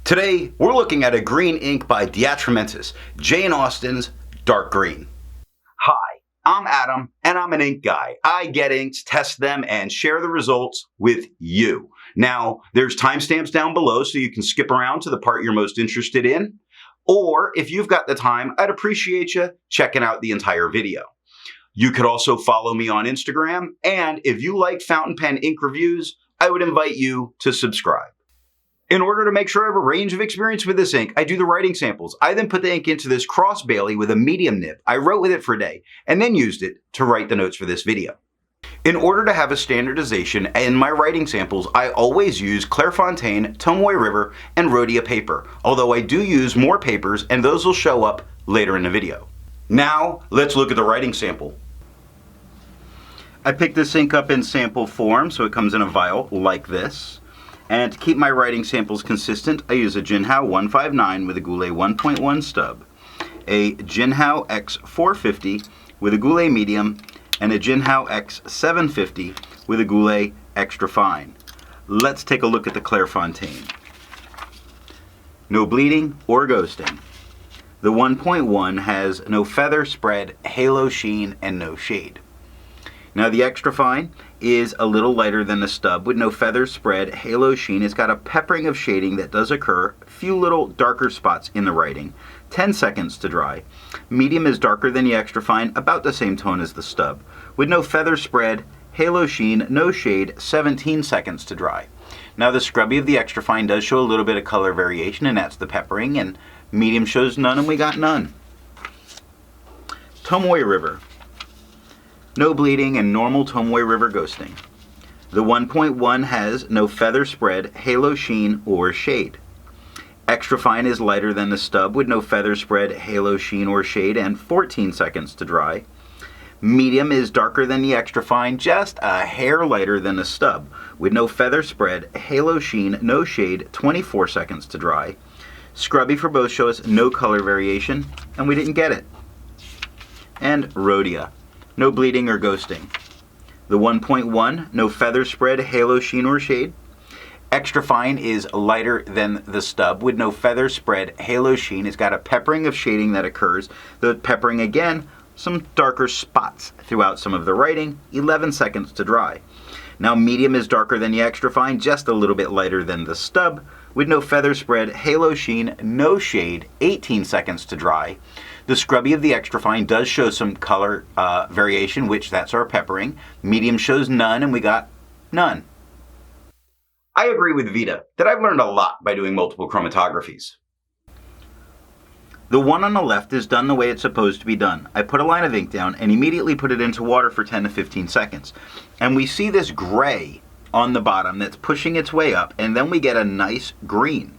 Today, we're looking at a green ink by Atramentis, Jane Austen's Dark Green. Hi, I'm Adam, and I'm an ink guy. I get inks, test them, and share the results with you. Now, there's timestamps down below so you can skip around to the part you're most interested in. Or, if you've got the time, I'd appreciate you checking out the entire video. You could also follow me on Instagram, and if you like fountain pen ink reviews, I would invite you to subscribe. In order to make sure I have a range of experience with this ink, I do the writing samples. I then put the ink into this cross Bailey with a medium nib. I wrote with it for a day, and then used it to write the notes for this video. In order to have a standardization in my writing samples, I always use Clairfontaine, Tomoe River, and Rhodia paper, although I do use more papers, and those will show up later in the video. Now, let's look at the writing sample. I picked this ink up in sample form, so it comes in a vial like this. And to keep my writing samples consistent, I use a Jinhao 159 with a Goulet 1.1 stub, a Jinhao X450 with a Goulet medium, and a Jinhao X750 with a Goulet extra fine. Let's take a look at the Clairfontaine. No bleeding or ghosting. The 1.1 has no feather spread, halo sheen, and no shade. Now the extra fine is a little lighter than the stub with no feather spread, halo sheen. It's got a peppering of shading that does occur, a few little darker spots in the writing, 10 seconds to dry. Medium is darker than the extra fine, about the same tone as the stub, with no feather spread, halo sheen, no shade, 17 seconds to dry. Now the scrubby of the extra fine does show a little bit of color variation, and that's the peppering, and medium shows none, and we got none. Tomoe River. No bleeding and normal Tomoe River ghosting. The 1.1 has no feather spread, halo sheen, or shade. Extra fine is lighter than the stub with no feather spread, halo sheen, or shade, and 14 seconds to dry. Medium is darker than the extra fine, just a hair lighter than the stub with no feather spread, halo sheen, no shade, 24 seconds to dry. Scrubby for both show us no color variation, and we didn't get it. And Rhodia. No bleeding or ghosting. The 1.1, no feather spread, halo sheen, or shade. Extra fine is lighter than the stub with no feather spread, halo sheen. It's got a peppering of shading that occurs. The peppering again, some darker spots throughout some of the writing, 11 seconds to dry. Now medium is darker than the extra fine, just a little bit lighter than the stub with no feather spread, halo sheen, no shade, 18 seconds to dry. The scrubby of the extra fine does show some color variation, which that's our peppering. Medium shows none, and we got none. I agree with Vita that I've learned a lot by doing multiple chromatographies. The one on the left is done the way it's supposed to be done. I put a line of ink down and immediately put it into water for 10 to 15 seconds. And we see this gray on the bottom that's pushing its way up, and then we get a nice green.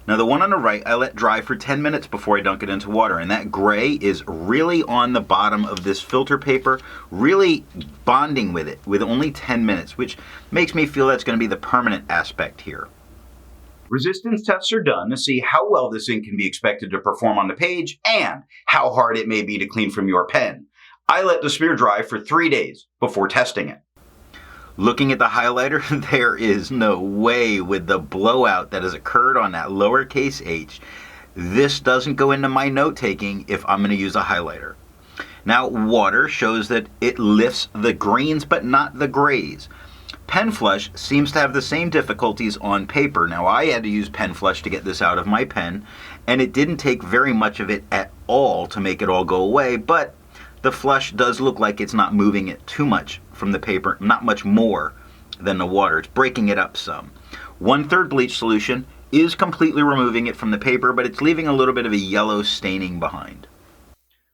Now the one on the right I let dry for 10 minutes before I dunk it into water, and that gray is really on the bottom of this filter paper, really bonding with it with only 10 minutes, which makes me feel that's going to be the permanent aspect here. Resistance tests are done to see how well this ink can be expected to perform on the page and how hard it may be to clean from your pen. I let the smear dry for 3 days before testing it. Looking at the highlighter, there is no way with the blowout that has occurred on that lowercase h. This doesn't go into my note taking if I'm going to use a highlighter. Now water shows that it lifts the greens but not the grays. Pen flush seems to have the same difficulties on paper. Now I had to use pen flush to get this out of my pen, and it didn't take very much of it at all to make it all go away, but the flush does look like it's not moving it too much from the paper, not much more than the water. It's breaking it up some. 1/3 bleach solution is completely removing it from the paper, but it's leaving a little bit of a yellow staining behind.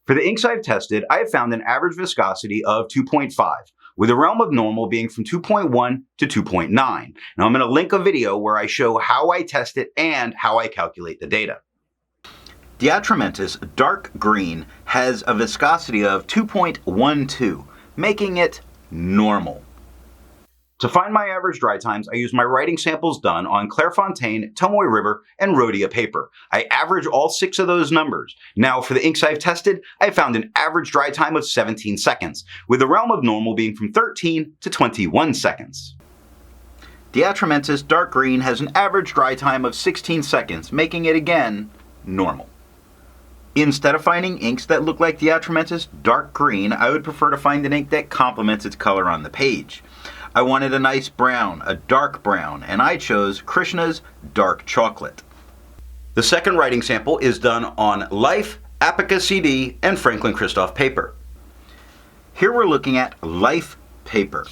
For the inks I've tested, I have found an average viscosity of 2.5, with the realm of normal being from 2.1 to 2.9. Now I'm going to link a video where I show how I test it and how I calculate the data. The Atramentis Dark Green has a viscosity of 2.12, making it normal. To find my average dry times, I use my writing samples done on Clairfontaine, Tomoe River, and Rhodia paper. I average all 6 of those numbers. Now for the inks I've tested, I found an average dry time of 17 seconds, with the realm of normal being from 13 to 21 seconds. The Atramentis dark green has an average dry time of 16 seconds, making it again normal. Instead of finding inks that look like the Atramentis dark green, I would prefer to find an ink that complements its color on the page. I wanted a nice brown, a dark brown, and I chose Krishna's dark chocolate. The second writing sample is done on Life, Apica CD, and Franklin Christoph paper. Here we're looking at Life paper.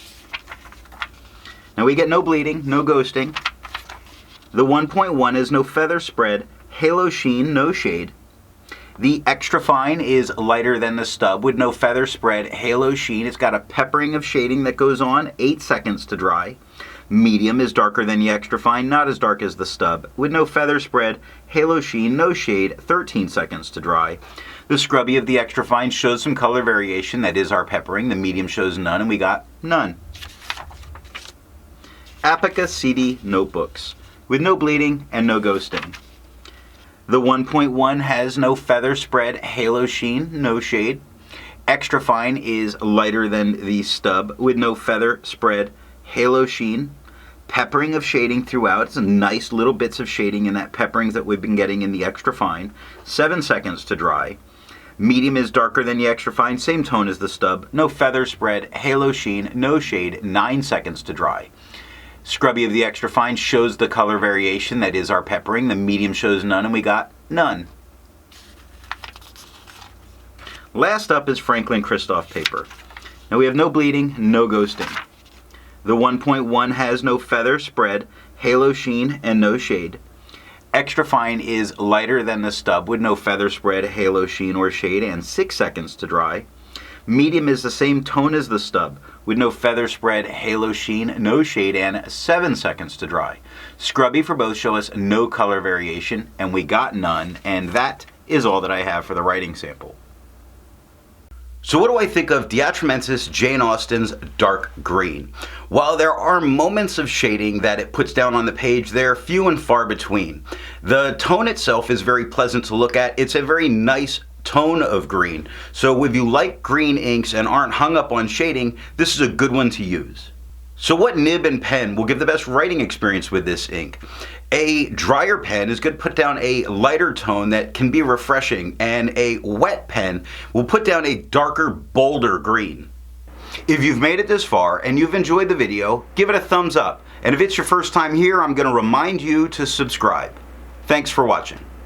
Now we get no bleeding, no ghosting. The 1.1 is no feather spread, halo sheen, no shade. The extra fine is lighter than the stub with no feather spread, halo sheen. It's got a peppering of shading that goes on, 8 seconds to dry. Medium is darker than the extra fine, not as dark as the stub, with no feather spread, halo sheen, no shade, 13 seconds to dry. The scrubby of the extra fine shows some color variation, that is our peppering. The medium shows none, and we got none. Apica CD notebooks, with no bleeding and no ghosting. The 1.1 has no feather spread, halo sheen, no shade. Extra fine is lighter than the stub with no feather spread, halo sheen. Peppering of shading throughout. It's nice little bits of shading in that pepperings that we've been getting in the extra fine. 7 seconds to dry. Medium is darker than the extra fine, same tone as the stub. No feather spread, halo sheen, no shade, 9 seconds to dry. Scrubby of the extra fine shows the color variation, that is our peppering. The medium shows none, and we got none. Last up is Franklin Christoph paper. Now we have no bleeding, no ghosting. The 1.1 has no feather spread, halo sheen, and no shade. Extra fine is lighter than the stub with no feather spread, halo sheen, or shade, and 6 seconds to dry. Medium is the same tone as the stub, with no feather spread, halo sheen, no shade, and 7 seconds to dry. Scrubby for both show us no color variation, and we got none, and that is all that I have for the writing sample. So what do I think of Atramentis Jane Austen's dark green? While there are moments of shading that it puts down on the page, they're few and far between. The tone itself is very pleasant to look at. It's a very nice tone of green. So if you like green inks and aren't hung up on shading, this is a good one to use. So what nib and pen will give the best writing experience with this ink? A drier pen is going to put down a lighter tone that can be refreshing, and a wet pen will put down a darker, bolder green. If you've made it this far and you've enjoyed the video, give it a thumbs up. And if it's your first time here, I'm going to remind you to subscribe. Thanks for watching.